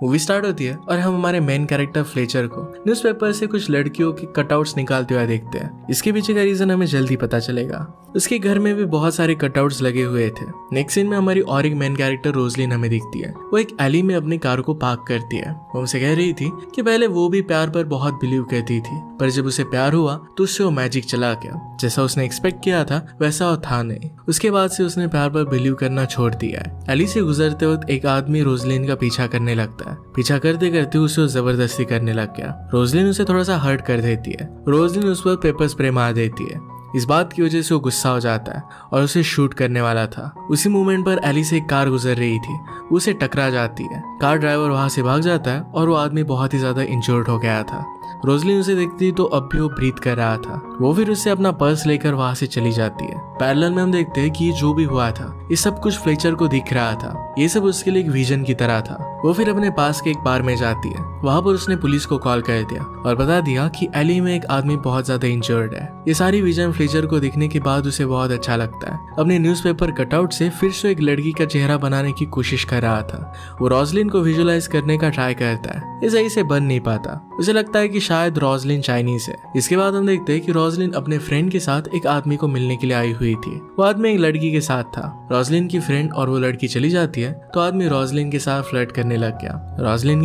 Movie start होती है और हम हमारे मेन कैरेक्टर फ्लेचर को न्यूज़पेपर से कुछ लड़कियों के कटआउट्स निकालते हुए देखते हैं। इसके पीछे का रीजन हमें जल्दी पता चलेगा। उसके घर में भी बहुत सारे कटआउट्स लगे हुए थे। नेक्स्ट सीन में हमारी और एक मेन कैरेक्टर रोजलिन हमें दिखती है। वो एक एली में अपनी कार को पार्क करती है। वो हमसे कह रही थी कि पहले वो भी प्यार पर बहुत बिलीव करती थी, पर जब उसे प्यार हुआ तो उससे वो मैजिक चला गया। जैसा उसने एक्सपेक्ट किया था वैसा वो था नहीं। उसके बाद से उसने प्यार पर बिलीव करना छोड़ दिया है। एली से गुजरते वक्त एक आदमी रोजलिन का पीछा करने लगता है। पीछा करते करते उसे वो जबरदस्ती करने लग गया। रोजलिन उसे थोड़ा सा हर्ट कर देती है। रोजलिन उस पर पेपर स्प्रे मार देती है। इस बात की वजह से वो गुस्सा हो जाता है और उसे शूट करने वाला था। उसी मोमेंट पर एली से एक कार गुजर रही थी, उसे टकरा जाती है। कार ड्राइवर वहां से भाग जाता है और वो आदमी बहुत ही ज्यादा इंजर्ड हो गया था। रोजलिन उसे देखती तो अब भी वो ब्रीथ कर रहा था। वो फिर उससे अपना पर्स लेकर वहां से चली जाती है। पैरेलल में हम देखते हैं कि ये जो भी हुआ था ये सब कुछ फ्लेचर को दिख रहा था। ये सब उसके लिए एक विजन की तरह था। वो फिर अपने पास के एक बार में जाती है। वहां पर उसने पुलिस को कॉल कर दिया और बता दिया कि एली में एक आदमी बहुत ज्यादा इंजर्ड है। ये सारी विजन फ्लेचर को दिखने के बाद उसे बहुत अच्छा लगता है। अपने न्यूज़पेपर कटआउट से फिर से एक लड़की का चेहरा बनाने की कोशिश कर रहा था। वो रोजलिन को विजुअलाइज करने का ट्राई करता है। ये सही से बन नहीं पाता। उसे लगता है कि शायद रोजलिन चाइनीज है। इसके बाद हम देखते हैं कि रोजलिन अपने फ्रेंड के साथ एक आदमी को मिलने के लिए आई हुई थी। वो आदमी एक लड़की के साथ था। रोजलिन की फ्रेंड और वो लड़की चली जाती है तो आदमी रोजलिन के साथ फ्लर्ट करने लग गया। रोजलिन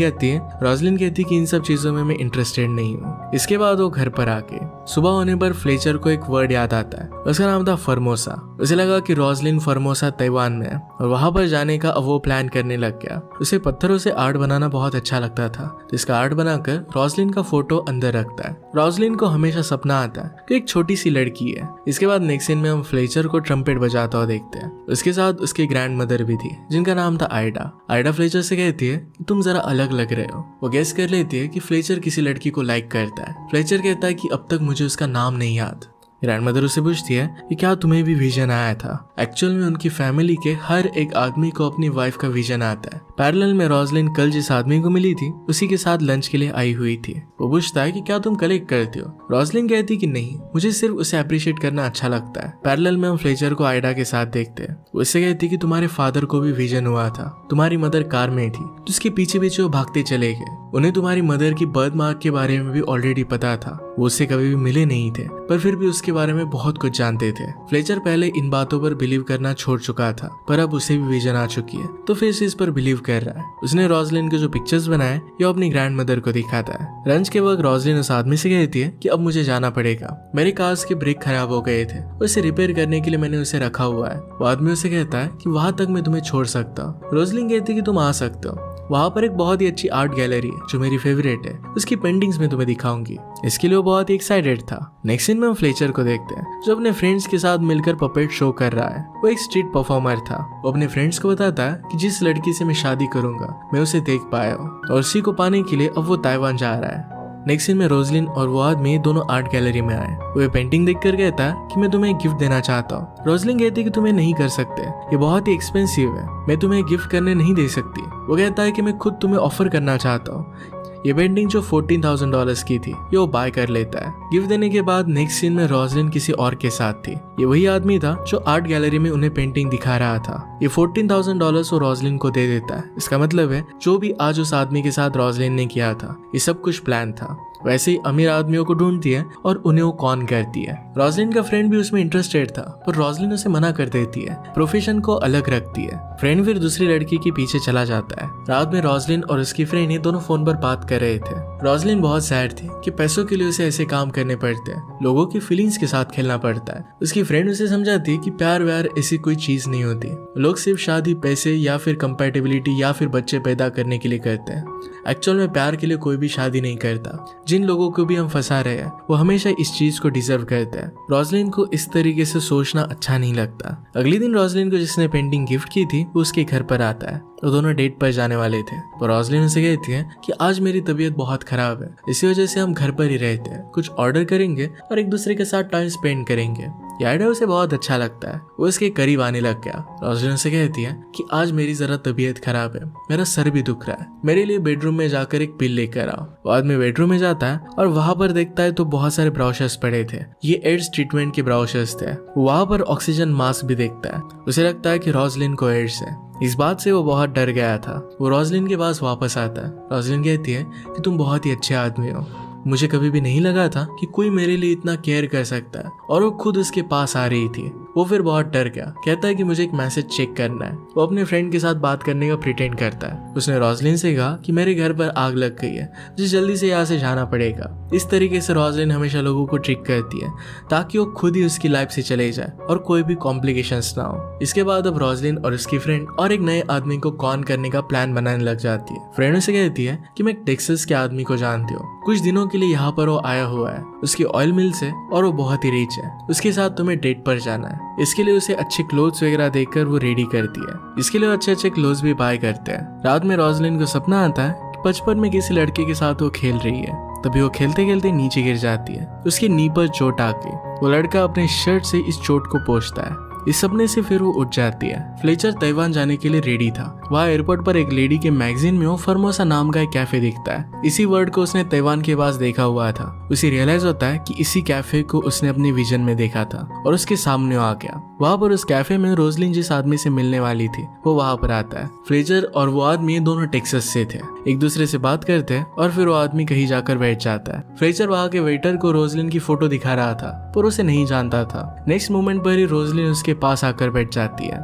कहती कि इन सब चीजों में मैं इंटरेस्टेड नहीं हूँ। इसके बाद वो घर पर आके सुबह होने पर फ्लेचर को एक वर्ड याद आता है। उसका नाम था फॉर्मोसा। उसे लगा कि रोजलिन फॉर्मोसा ताइवान में है और वहां पर जाने का वो प्लान करने लग गया। उसे पत्थरों से आर्ट बनाना बहुत अच्छा लगता था, तो इसका आर्ट बनाकर रोजलिन का फोटो अंदर रखता है। रोजलिन को हमेशा सपना आता है कि एक छोटी सी लड़की है। इसके बाद नेक्स्ट सीन में हम फ्लेचर को ट्रम्पेट बजाता हुआ देखते हैं। उसके साथ उसकी ग्रैंड मदर भी थी जिनका नाम था आइडा। आइडा फ्लेचर से कहती है कि तुम जरा अलग लग रहे हो। वो गेस कर लेती है कि फ्लेचर किसी लड़की को लाइक करता है। फ्लेचर कहता है कि अब तक मुझे उसका नाम नहीं याद। ग्रैंड मदर उससे पूछती है कि क्या तुम्हें भी विजन आया था। एक्चुअल में उनकी फैमिली के हर एक आदमी को अपनी वाइफ का विजन आता है। पैरेलल में रोजलिन कल जिस आदमी को मिली थी उसी के साथ लंच के लिए आई हुई थी। वो पूछता है कि क्या तुम कलेक्ट करते हो। रोजलिन कहती कि नहीं, मुझे सिर्फ उसे अप्रिशिएट करना अच्छा लगता है। पैरेलल में हम फ्लेचर को आइडा के साथ देखते हैं। वो उससे कहती कि तुम्हारे फादर को भी विजन हुआ था। तुम्हारी मदर कार में थी तो उसके पीछे पीछे वो भागते चले गए। उन्हें तुम्हारी मदर की बर्थ मार्क के बारे में भी ऑलरेडी पता था। वो उससे कभी भी मिले नहीं थे पर फिर भी उसके बारे में बहुत कुछ जानते थे। फ्लेचर पहले इन बातों पर बिलीव करना छोड़ चुका था पर अब उसे भी विजन आ चुकी है तो फिर से इस पर बिलीव कर रहा है। उसने रोजलिन के जो पिक्चर्स बनाए ये अपनी ग्रैंड मदर को दिखाता है। लंच के वक्त रोजलिन उस आदमी से कहती है कि अब मुझे जाना पड़ेगा। मेरे कार्स के ब्रेक खराब हो गए थे, उसे रिपेयर करने के लिए मैंने उसे रखा हुआ है। वो आदमी उसे कहता है कि वहां तक मैं तुम्हें छोड़ सकता हूँ। रोजलिन कहती है कि तुम आ सकते हो। वहां पर एक बहुत ही अच्छी आर्ट गैलरी है जो मेरी फेवरेट है। उसकी पेंटिंग्स में तुम्हें दिखाऊंगी। इसके लिए वो बहुत ही एक्साइटेड था। नेक्स्ट सीन में हम फ्लेचर को देखते हैं जो अपने फ्रेंड्स के साथ मिलकर पपेट शो कर रहा है। वो एक स्ट्रीट परफॉर्मर था। वो अपने फ्रेंड्स को बताता है कि जिस लड़की से मैं शादी करूंगा मैं उसे देख पाया हूँ और उसी को पाने के लिए अब वो ताइवान जा रहा है। नेक्स्ट सीन में रोजलिन और वो आदमी दोनों आर्ट गैलरी में आए। वो पेंटिंग देखकर कहता है कि मैं तुम्हें एक गिफ्ट देना चाहता हूँ। रोजलिन कहती है कि तुम्हें नहीं कर सकते, ये बहुत ही एक्सपेंसिव है, मैं तुम्हें गिफ्ट करने नहीं दे सकती। वो कहता है कि मैं खुद तुम्हें ऑफर करना चाहता हूँ। ये पेंटिंग जो $14,000 की थी ये वो बाय कर लेता है। गिफ्ट देने के बाद नेक्स्ट सीन में रोजलिन किसी और के साथ थी। ये वही आदमी था जो आर्ट गैलरी में उन्हें पेंटिंग दिखा रहा था। ये $14,000 वो रोजलिन को दे देता है। इसका मतलब है जो भी आज उस आदमी के साथ रोजलिन ने किया था ये सब कुछ प्लान था। वैसे ही अमीर आदमियों को ढूंढती है और उन्हें वो कॉन करती है। रोजलिन का फ्रेंड भी उसमें इंटरेस्टेड था पर रोजलिन उसे मना कर देती है, प्रोफेशन को अलग रखती है। फ्रेंड फिर दूसरी लड़की के पीछे चला जाता है। रात में रोजलिन और उसकी फ्रेंड ये दोनों फोन पर बात कर रहे थे। रोजलिन बहुत सैड थी कि पैसों के लिए उसे ऐसे काम करने पड़ते हैं, लोगों की फीलिंग्स के साथ खेलना पड़ता है। उसकी फ्रेंड उसे समझाती है कि प्यार व्यार ऐसी कोई चीज नहीं होती, लोग सिर्फ शादी पैसे या फिर कंपैटिबिलिटी या फिर बच्चे पैदा करने के लिए करते हैं। एक्चुअल में प्यार के लिए कोई भी शादी नहीं करता। जिन लोगों को भी हम फंसा रहे हैं वो हमेशा इस चीज को डिजर्व करते हैं। रोजलिन को इस तरीके से सोचना अच्छा नहीं लगता। अगले दिन रोजलिन को जिसने पेंटिंग गिफ्ट की थी वो उसके घर पर आता है। वो दोनों डेट पर जाने वाले थे पर रोजलिन उसे कहती है कि आज मेरी तबीयत बहुत खराब है, इसी वजह से हम घर पर ही रहते हैं, कुछ ऑर्डर करेंगे और एक दूसरे के साथ टाइम स्पेंड करेंगे। ये आइडिया उसे बहुत अच्छा लगता है। वो इसके करीब आने लग गया। रोजलिन से कहती है कि आज मेरी जरा तबीयत खराब है, मेरा सर भी दुख रहा है, मेरे लिए बेडरूम में जाकर एक पिल लेकर आओ। वो आदमी बेडरूम में जाता है और वहां पर देखता है तो बहुत सारे ब्राउशर्स पड़े थे। ये एड्स ट्रीटमेंट के ब्राउशर्स थे। वहां पर ऑक्सीजन मास्क भी देखता है। उसे लगता है कि रोजलिन को एड्स है। इस बात से वो बहुत डर गया था। वो रोजलिन के पास वापस आता है। रोजलिन कहती है कि तुम बहुत ही अच्छे आदमी हो, मुझे कभी भी नहीं लगा था कि कोई मेरे लिए इतना केयर कर सकता है। और वो खुद उसके पास आ रही थी। वो फिर बहुत डर गया, कहता है कि मुझे एक मैसेज चेक करना है। वो अपने फ्रेंड के साथ बात करने का प्रिटेंड करता है। उसने रोजलिन से कहा कि मेरे घर पर आग लग गई है, मुझे जल्दी से यहाँ से जाना पड़ेगा। इस तरीके से रोजलिन हमेशा लोगों को ट्रिक करती है ताकि वो खुद ही उसकी लाइफ से चले जाए और कोई भी कॉम्प्लिकेशंस ना हो। इसके बाद अब रोजलिन और उसकी फ्रेंड और एक नए आदमी को कॉन करने का प्लान बनाने लग जाती है। फ्रेंड उसे कहती है कि मैं टेक्सास के आदमी को जानती हूँ, कुछ दिनों के लिए यहाँ पर वो आया हुआ है, उसकी ऑयल मिल से, और वो बहुत ही रिच है। उसके साथ तुम्हें डेट पर जाना है। इसके लिए उसे अच्छे क्लोथ्स वगैरह देकर वो रेडी करती है। इसके लिए अच्छे अच्छे क्लोथ्स भी बाय करते हैं। रात में रोजलिन को सपना आता है कि बचपन में किसी लड़के के साथ वो खेल रही है। तभी वो खेलते खेलते नीचे गिर जाती है। उसकी नी पर चोट आ गई। वो लड़का अपने शर्ट से इस चोट को पोंछता है। इस सपने से फिर वो उठ जाती है। फ्लेचर ताइवान जाने के लिए रेडी था। वहाँ एयरपोर्ट पर एक लेडी के मैगजीन में वो फॉर्मोसा नाम का एक कैफे दिखता है। इसी वर्ड को उसने ताइवान के पास देखा हुआ था। उसे रियलाइज होता है कि इसी कैफे को उसने अपने विजन में देखा था और उसके सामने आ गया। वहाँ पर उस कैफे में रोजलिन जिस आदमी से मिलने वाली थी वो वहाँ पर आता है। फ्लेचर और वो आदमी दोनों टेक्सास से थे। एक दूसरे से बात करते हैं और फिर वो आदमी कहीं जाकर बैठ जाता है। फ्लेचर वहाँ के वेटर को रोजलिन की फोटो दिखा रहा था पर उसे नहीं जानता था। नेक्स्ट मोमेंट पर ही रोजलिन उसके पास आकर बैठ जाती है।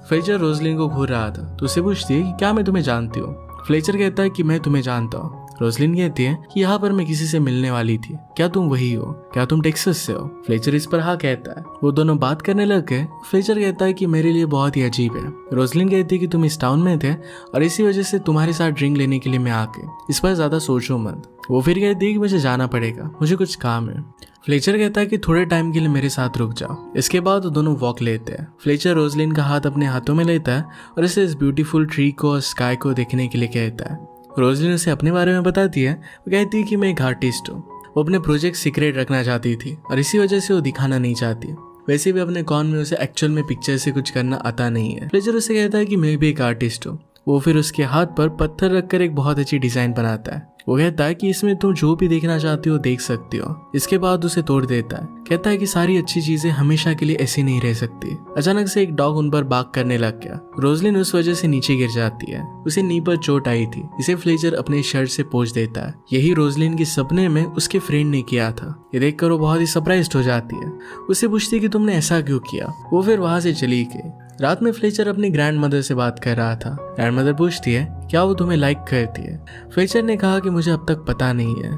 फ्लेचर रोजलिन को घूर रहा था तो उसे पूछती है कि क्या मैं तुम्हें जानती हूँ। फ्लेचर कहता है कि मैं तुम्हें जानता हूँ। रोजलिन कहती है कि यहाँ पर मैं किसी से मिलने वाली थी, क्या तुम वही हो? क्या तुम टेक्सास से हो? फ्लेचर इस पर हाँ कहता है। वो दोनों बात करने लग गए। फ्लेचर कहता है कि मेरे लिए बहुत ही अजीब है। रोजलिन कहती है कि तुम इस टाउन में थे और इसी वजह से तुम्हारे साथ ड्रिंक लेने के लिए मैं आ गई, इस पर ज्यादा सोचो मत। वो फिर कहती है कि मुझे जाना पड़ेगा, मुझे कुछ काम है। फ्लेचर कहता है कि थोड़े टाइम के लिए मेरे साथ रुक जाओ। इसके बाद वो दोनों वॉक लेते हैं। फ्लेचर रोजलिन का हाथ अपने हाथों में लेता है और इसे इस ब्यूटीफुल ट्री को और स्काई को देखने के लिए कहता है। रोजलिन उसे अपने बारे में बताती है। वो कहती है कि मैं एक आर्टिस्ट हूँ। वो अपने प्रोजेक्ट सीक्रेट रखना चाहती थी और इसी वजह से वो दिखाना नहीं चाहती। वैसे भी अपने कॉन में उसे एक्चुअल में पिक्चर से कुछ करना आता नहीं है। फ्लेचर उसे कहता है कि मैं भी एक आर्टिस्ट हूँ। वो फिर उसके हाथ पर पत्थर रखकर एक बहुत अच्छी डिजाइन बनाता है। वो कहता है कि इसमें तुम जो भी देखना चाहती हो देख सकती हो। इसके बाद उसे तोड़ देता है। कहता है कि सारी अच्छी चीजें हमेशा के लिए ऐसी नहीं रह सकती। अचानक से एक डॉग उन पर बाग करने लग गया। रोजलिन उस वजह से नीचे गिर जाती है। उसे नी पर चोट आई थी। इसे फ्लेचर अपने शर्ट से पोंछ देता है। यही रोजलिन के सपने में उसके फ्रेंड ने किया था। ये देखकर वो बहुत ही सरप्राइज्ड हो जाती है। उसे पूछती है कि तुमने ऐसा क्यों किया। वो फिर वहां से चली गई। रात में फ्लेचर अपनी ग्रैंड मदर से बात कर रहा था। ग्रैंड मदर पूछती है क्या वो तुम्हें लाइक करती है। फ्लेचर ने कहा कि मुझे अब तक पता नहीं है।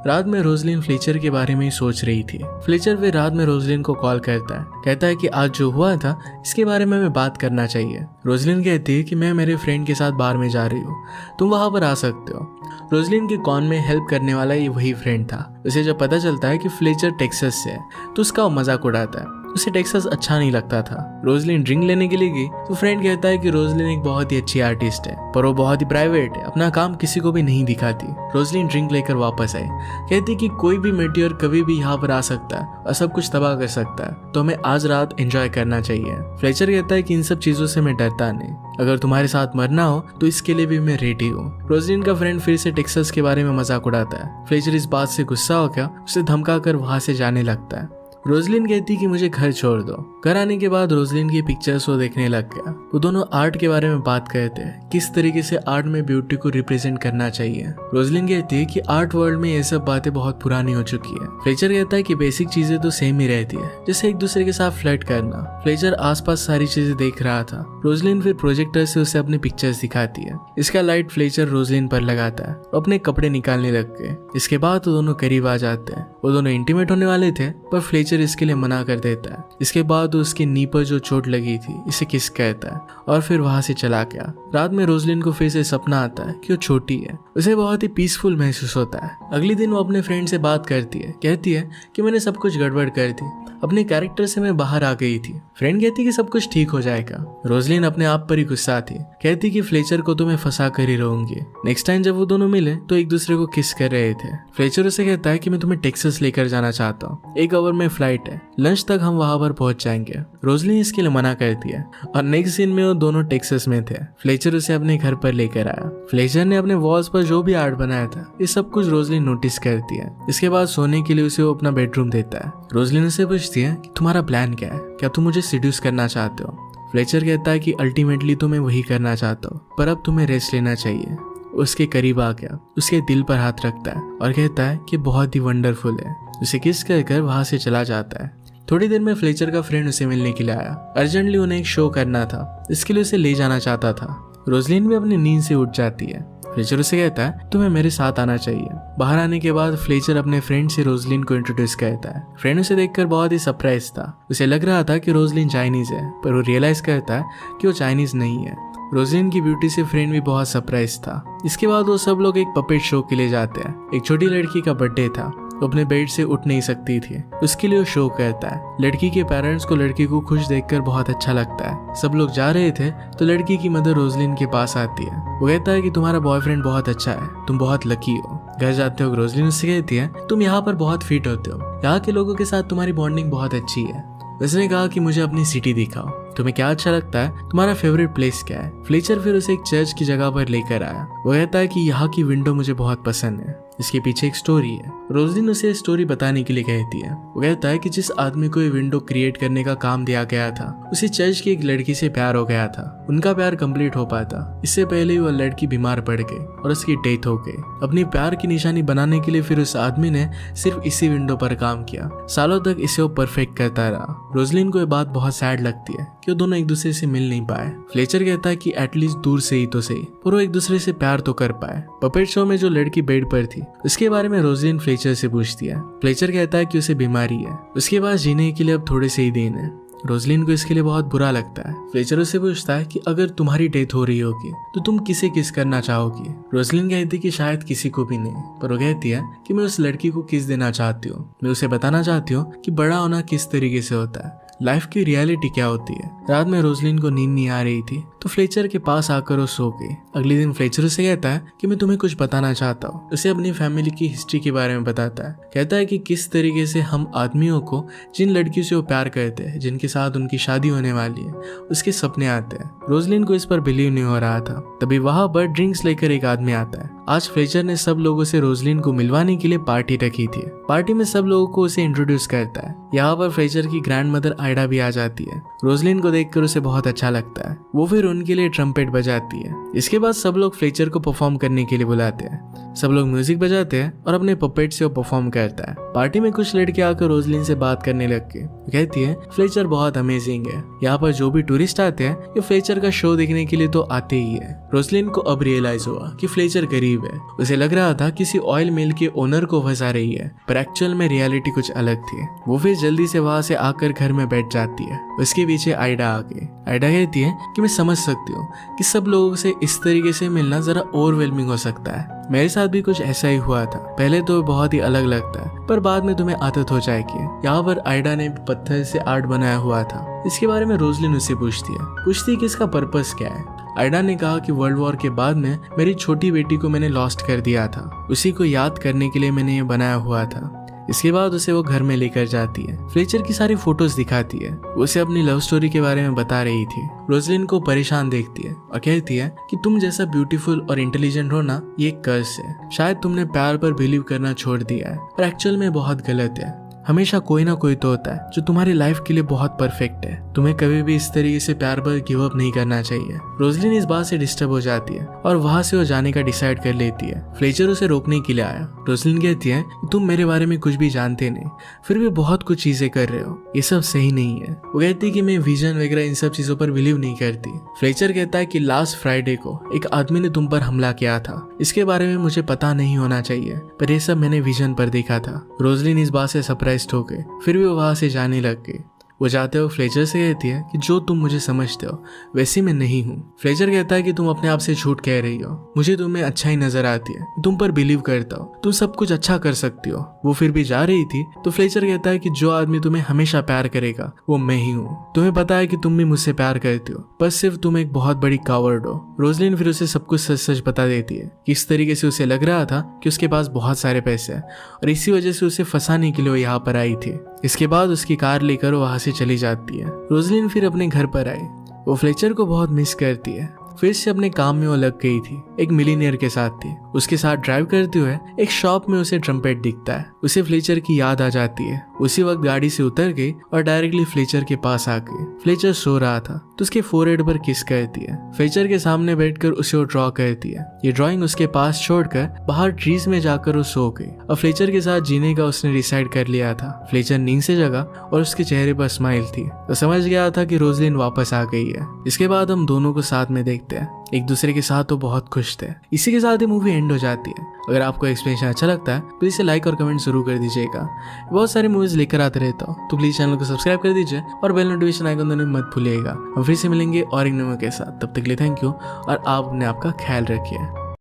रात में रोजलिन फ्लेचर के बारे में ही सोच रही थी। फ्लेचर फिर रात में रोजलिन को कॉल करता है। कहता है कि आज जो हुआ था इसके बारे में हमें बात करना चाहिए। रोजलिन कहती है कि मैं मेरे फ्रेंड के साथ बार में जा रही हूँ, तुम वहां पर आ सकते हो। रोजलिन के कॉन में हेल्प करने वाला ये वही फ्रेंड था। उसे जब पता चलता है कि फ्लेचर टेक्सास से है तो उसका वो मजाक उड़ाता है। उसे टेक्सास अच्छा नहीं लगता था। रोजलिन ड्रिंक लेने के लिए गई तो फ्रेंड कहता है कि रोजलिन एक बहुत ही अच्छी आर्टिस्ट है पर वो बहुत ही प्राइवेट है, अपना काम किसी को भी नहीं दिखाती। रोजलिन ड्रिंक लेकर वापस आई। कहती कि कोई भी मेटियोर कभी भी यहाँ पर आ सकता है और सब कुछ तबाह कर सकता है, तो हमें आज रात एंजॉय करना चाहिए। फ्लेचर कहता है कि इन सब चीजों से मैं डरता नहीं, अगर तुम्हारे साथ मरना हो तो इसके लिए भी मैं रेडी हूँ। रोजलिन का फ्रेंड फिर से टेक्सास के बारे में मजाक उड़ाता है। फ्लेचर इस बात से गुस्सा होकर उसे धमका कर वहां से जाने लगता है। रोजलिन कहती कि मुझे घर छोड़ दो। घर आने के बाद रोजलिन की पिक्चर्स वो देखने लग गया। वो दोनों आर्ट के बारे में बात करते हैं, किस तरीके से आर्ट में ब्यूटी को रिप्रेजेंट करना चाहिए। रोजलिन कहती है कि आर्ट वर्ल्ड में ये सब बातें बहुत पुरानी हो चुकी है। फ्लेचर कहता है कि बेसिक चीजें तो सेम ही रहती है, जैसे एक दूसरे के साथ फ्लर्ट करना। फ्लेचर आसपास सारी चीजें देख रहा था। रोजलिन फिर प्रोजेक्टर से उसे अपनी पिक्चर्स दिखाती है। इसका लाइट फ्लेचर रोजलिन पर लगाता है। अपने कपड़े निकालने लग गए। इसके बाद वो दोनों करीब आ जाते हैं। वो दोनों इंटीमेट होने वाले थे पर फ्लेचर इसके लिए मना कर देता है। इसके बाद उसकी नी पर जो चोट लगी थी इसे किस कहता है और फिर वहां से चला गया। रात में रोजलिन को फिर से सपना आता है कि वो छोटी है। उसे बहुत ही पीसफुल महसूस होता है। अगले दिन वो अपने फ्रेंड से बात करती है। कहती है कि मैंने सब कुछ गड़बड़ कर दी, अपने कैरेक्टर से मैं बाहर आ गई थी। फ्रेंड कहती कि सब कुछ ठीक हो जाएगा। रोजलिन अपने आप पर ही गुस्सा थी। कहती कि फ्लेचर को तो मैं फंसा कर ही रहूंगी। नेक्स्ट टाइम जब वो दोनों मिले तो एक दूसरे को किस कर रहे थे। फ्लेचर उसे कहता है कि मैं तुम्हें टेक्सास लेकर जाना चाहता हूँ, 1 आवर में फ्लाइट है, लंच तक हम वहां पर पहुंच जाएंगे। रोजलिन इसके लिए मना करती है और नेक्स्ट दिन में वो दोनों टेक्सास में थे। फ्लेचर उसे अपने घर पर लेकर आया। फ्लेचर ने अपने वॉल्स पर जो भी आर्ट बनाया था ये सब कुछ रोजलिन नोटिस करती है। इसके बाद सोने के लिए उसे वो अपना बेडरूम देता है। रोजलिन उसे पूछती है कि तुम्हारा प्लान क्या है, क्या तुम मुझे सिड्यूस करना चाहते हो। फ्लेचर कहता है कि अल्टीमेटली तो मैं वही करना चाहता हूँ, पर अब तुम्हें रेस्ट लेना चाहिए। उसके करीब आ गया, उसके दिल पर हाथ रखता है और कहता है कि बहुत ही वंडरफुल है। उसे किस कर वहां से चला जाता है। थोड़ी देर में फ्लेचर का फ्रेंड उसे मिलने के लिए आया। अर्जेंटली उन्हें एक शो करना था, इसके लिए उसे ले जाना चाहता था। रोजलिन भी अपनी नींद से उठ जाती है। फ्लेचर उसे कहता है तुम्हें मेरे साथ आना चाहिए। बाहर आने के बाद फ्लेचर अपने फ्रेंड से रोजलिन को इंट्रोड्यूस करता है। फ्रेंड उसे देखकर बहुत ही सरप्राइज था। उसे लग रहा था कि रोजलिन चाइनीज है, पर वो रियलाइज करता है कि वो चाइनीज नहीं है। रोजलिन की ब्यूटी से फ्रेंड भी बहुत सरप्राइज था। इसके बाद वो सब लोग एक पपेट शो के लिए जाते हैं। एक छोटी लड़की का बर्थडे था, वो अपने बेड से उठ नहीं सकती थी, उसके लिए वो शो करता है। लड़की के पेरेंट्स को लड़की को खुश देखकर बहुत अच्छा लगता है। सब लोग जा रहे थे तो लड़की की मदर रोजलिन के पास आती है। वो कहता है कि तुम्हारा बॉयफ्रेंड बहुत अच्छा है, तुम बहुत लकी हो। घर जाते हो रोजलिन उससे कहती है तुम यहाँ पर बहुत फिट होते हो, यहाँ के लोगों के साथ तुम्हारी बॉन्डिंग बहुत अच्छी है। उसने कहा कि मुझे अपनी सिटी दिखाओ, तुम्हें क्या अच्छा लगता है, तुम्हारा फेवरेट प्लेस क्या है। फ्लेचर फिर उसे एक चर्च की जगह पर लेकर आया। वो कहता है कि यहाँ की विंडो मुझे बहुत पसंद है, इसके पीछे एक स्टोरी है। रोजलिन उसे स्टोरी बताने के लिए कहती है। वो कहता है कि जिस आदमी को ये विंडो क्रिएट करने का काम दिया गया था, उसे चर्च की एक लड़की से प्यार हो गया था। उनका प्यार कंप्लीट हो पाता, इससे पहले वो लड़की बीमार पड़ गई और उसकी डेथ हो गई। अपनी प्यार की निशानी बनाने के लिए फिर उस आदमी ने सिर्फ इसी विंडो पर काम किया। सालों तक इसे वो परफेक्ट करता रहा। रोजलिन को ये बात बहुत सैड लगती है कि वो दोनों एक दूसरे से मिल नहीं पाए। फ्लेचर कहता है कि एटलीस्ट दूर से ही तो सही, पर वो एक दूसरे से प्यार तो कर पाए। पपेट शो में जो लड़की बेड पर थी, उसके बारे में रोजलिन फ्लेचर से पूछती है। फ्लेचर कहता है कि उसे बीमारी है, उसके पास जीने के लिए अब थोड़े से ही दिन है। रोजलिन को इसके लिए बहुत बुरा लगता है। फ्लेचर उससे पूछता है कि अगर तुम्हारी डेथ हो रही होगी तो तुम किसे किस करना चाहोगी। रोजलिन कहती है कि शायद किसी को भी नहीं, पर वो कहती है कि मैं उस लड़की को किस देना चाहती हूँ। मैं उसे बताना चाहती हूँ कि बड़ा होना किस तरीके से होता है, लाइफ की रियलिटी क्या होती है। रात में रोजलिन को नींद नहीं आ रही थी तो फ्लेचर के पास आकर वो सो गई। अगले दिन फ्लेचर उसे कहता है कि मैं तुम्हें कुछ बताना चाहता हूँ। उसे अपनी फैमिली की हिस्ट्री के बारे में बताता है। कहता है कि किस तरीके से हम आदमियों को जिन लड़कियों से वो प्यार करते हैं, जिनके साथ उनकी शादी होने वाली है, उसके सपने आते हैं। रोजलिन को इस पर बिलीव नहीं हो रहा था। तभी वहां पर ड्रिंक्स लेकर एक आदमी आता है। आज फ्लेचर ने सब लोगों से रोजलिन को मिलवाने के लिए पार्टी रखी थी। पार्टी में सब लोगों को उसे इंट्रोड्यूस करता है। यहाँ पर फ्लेचर की ग्रैंड मदर आइडा भी आ जाती है। रोजलिन को देखकर उसे बहुत अच्छा लगता है। वो फिर उनके लिए ट्रम्पेट बजाती है। इसके बाद सब लोग फ्लेचर को परफॉर्म करने के लिए बुलाते हैं। सब लोग म्यूजिक बजाते हैं और अपने पपेट से वो परफॉर्म करता है। पार्टी में कुछ लड़कियां आकर रोजलिन से बात करने लग गई। कहती है फ्लेचर बहुत अमेजिंग है। यहाँ पर जो भी टूरिस्ट आते हैं ये फ्लेचर का शो देखने के लिए तो आते ही है। रोजलिन को अब रियलाइज हुआ कि फ्लेचर गरीब है। उसे लग रहा था किसी ऑयल मिल के ओनर को फंसा रही है, पर एक्चुअल में रियलिटी कुछ अलग थी। वो फिर जल्दी से वहां से आकर घर में बैठ जाती है। उसके पीछे आइडा आ गई। आइडा कहती है कि मैं समझ सकती हूँ कि सब लोगों से इस तरीके से मिलना जरा ओवरवेलमिंग हो सकता है। मेरे साथ भी कुछ ऐसा ही हुआ था। पहले तो बहुत ही अलग लगता है, पर बाद में तुम्हें आदत हो जाएगी। यहाँ पर आइडा ने पत्थर से आर्ट बनाया हुआ था। इसके बारे में रोजलिन उससे पूछती है कि इसका पर्पस क्या है। आइडा ने कहा कि वर्ल्ड वॉर के बाद में मेरी छोटी बेटी को मैंने लॉस्ट कर दिया था, उसी को याद करने के लिए मैंने ये बनाया हुआ था। इसके बाद उसे वो घर में लेकर जाती है। फ्लेचर की सारी फोटोज दिखाती है। उसे अपनी लव स्टोरी के बारे में बता रही थी। रोजलिन को परेशान देखती है और कहती है कि तुम जैसा ब्यूटीफुल और इंटेलिजेंट हो ना, ये एक कर्स है। शायद तुमने प्यार पर बिलीव करना छोड़ दिया है, और एक्चुअल में बहुत गलत है। हमेशा कोई ना कोई तो होता है जो तुम्हारी लाइफ के लिए बहुत परफेक्ट है। तुम्हें कभी भी इस तरीके से प्यार पर गिव अप नहीं करना चाहिए। रोजलिन इस बात से डिस्टर्ब हो जाती है और वहां से वो जाने का डिसाइड कर लेती है। फ्लेचर उसे रोकने के लिए आया। रोजलिन कहती है तुम मेरे बारे में कुछ भी जानते नहीं, फिर भी बहुत कुछ चीजें कर रहे हो, ये सब सही नहीं है। वो कहती है कि मैं विजन वगैरह इन सब चीजों पर बिलीव नहीं करती। फ्लेचर कहता है कि लास्ट फ्राइडे को एक आदमी ने तुम पर हमला किया था। इसके बारे में मुझे पता नहीं होना चाहिए, पर यह सब मैंने विजन पर देखा था। रोजलिन इस बात से सरप्राइज हो गए, फिर भी वो वहां से जाने लग गए। वो जाते हुए फ्लेचर से कहती है कि जो तुम मुझे समझते हो वैसी मैं नहीं हूँ। फ्लेचर कहता है कि तुम अपने आप से झूठ कह रही हो, मुझे तुम्हें अच्छा ही नजर आती है, तुम पर बिलीव करता हो, तुम सब कुछ अच्छा कर सकती हो। वो फिर भी जा रही थी तो फ्लेचर कहता है कि जो आदमी तुम्हें हमेशा प्यार करेगा वो मैं ही हूँ। तुम्हें पता है कि तुम भी मुझसे प्यार करती हो, पर सिर्फ तुम एक बहुत बड़ी कावर्ड हो। रोजलिन फिर उसे सब कुछ सच सच बता देती है कि इस तरीके से उसे लग रहा था कि उसके पास बहुत सारे पैसे हैं और इसी वजह से उसे फंसाने के लिए वो यहाँ पर आई थी। इसके बाद उसकी कार लेकर वहां से चली जाती है। रोजलिन फिर अपने घर पर आई। वो फ्लेचर को बहुत मिस करती है। फिर से अपने काम में वो लग गई थी। एक मिलीनियर के साथ थी। उसके साथ ड्राइव करते हुए एक शॉप में उसे ट्रम्पेट दिखता है। उसे फ्लेचर की याद आ जाती है। उसी वक्त गाड़ी से उतर गई और डायरेक्टली फ्लेचर के पास आ गई। फ्लेचर सो रहा था तो उसके फोरहेड पर किस करती है। फ्लेचर के सामने बैठकर उसे वो ड्रॉ करती है। ये ड्राइंग उसके पास छोड़कर बाहर ट्रीज में जाकर वो सो गई और फ्लेचर के साथ जीने का उसने डिसाइड कर लिया था। फ्लेचर नींद से जगा और उसके चेहरे पर स्माइल थी तो समझ गया था कि रोजलिन वापस आ गई है। इसके बाद हम दोनों को साथ में देखते हैं। एक दूसरे के साथ तो बहुत खुश थे। इसी के साथ ही मूवी एंड हो जाती है। अगर आपको एक्सप्लेनेशन अच्छा लगता है तो इसे लाइक और कमेंट जरूर कर दीजिएगा। बहुत सारी मूवीज लेकर आते रहता हूँ तो प्लीज चैनल को सब्सक्राइब कर दीजिए और बेल नोटिफिकेशन आइकन दबाना मत भूलिएगा। हम फिर से मिलेंगे और एक नए के साथ। तब तक के लिए थैंक यू और आप अपने आपका ख्याल रखिए।